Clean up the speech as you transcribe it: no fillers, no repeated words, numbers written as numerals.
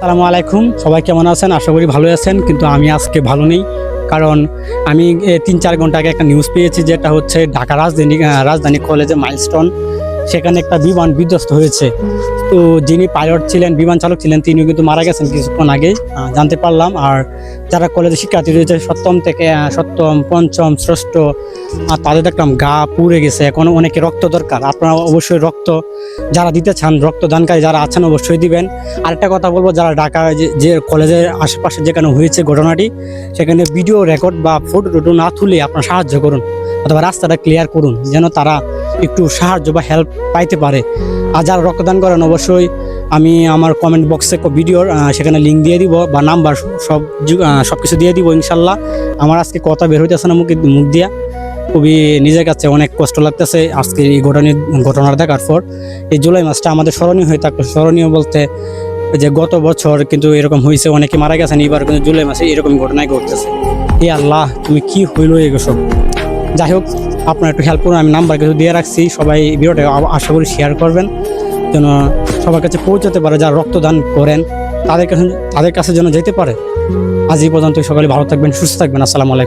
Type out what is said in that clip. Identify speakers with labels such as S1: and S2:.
S1: আসসালামু আলাইকুম, সবাই কেমন আছেন? আশা করি ভালো আছেন, কিন্তু আমি আজকে ভালো নেই। কারণ আমি 3-4 ঘন্টা আগে একটা নিউজ পেয়েছি, যেটা হচ্ছে ঢাকা রাজধানী কলেজে মাইলস্টোন, সেখানে একটা বিমান বিধ্বস্ত হয়েছে। তো যিনি পাইলট ছিলেন, বিমান চালক ছিলেন, তিনিও কিন্তু মারা গেছেন কিছুক্ষণ আগেই জানতে পারলাম। আর যারা কলেজের শিক্ষার্থী রয়েছে সপ্তম থেকে সপ্তম, পঞ্চম, ষষ্ঠ, তাদের দেখলাম গা পুড়ে গেছে। এখন অনেকে রক্ত দরকার, আপনারা অবশ্যই রক্ত যারা দিতে চান, রক্তদানকারী যারা আছেন অবশ্যই দিবেন। আরেকটা কথা বলবো, যারা ঢাকা যে কলেজের আশেপাশে যেখানে হয়েছে ঘটনাটি, সেখানে ভিডিও রেকর্ড বা ফটো টোটো না তুলে আপনারা সাহায্য করুন, অথবা রাস্তাটা ক্লিয়ার করুন, যেন তারা একটু সাহায্য বা হেল্প পাইতে পারে। আর যারা রক্তদান করেন অবশ্যই আমি আমার কমেন্ট বক্সে ভিডিওর সেখানে লিঙ্ক দিয়ে দিব, বা নাম্বার সব কিছু দিয়ে দিব ইনশাল্লাহ। আমার আজকে কথা বের হইতেছে না মুখ দিয়া, খুবই নিজের কাছে অনেক কষ্ট লাগতেছে আজকে এই ঘটনার দেখার পর। এই জুলাই মাসটা আমাদের স্মরণীয় হয়ে থাকলো। স্মরণীয় বলতে যে গত বছর কিন্তু এরকম হয়েছে, অনেকে মারা গেছেন, এবার কিন্তু জুলাই মাসে এরকম ঘটনাই ঘটতেছে। এই আল্লাহ, তুমি কি হইলো এসব। যাই হোক, আপনারা একটু হেল্প করুন, আমি নাম্বার কিছু দিয়ে রাখছি। সবাই ভিডিওটা আশা করি শেয়ার করবেন, যেন সবার কাছে পৌঁছাতে পারে। যারা রক্তদান করেন তাদের কাছে যেন যেতে পারে। আজ এই পর্যন্ত, সকালে ভালো থাকবেন, সুস্থ থাকবেন। আসসালামু আলাইকুম।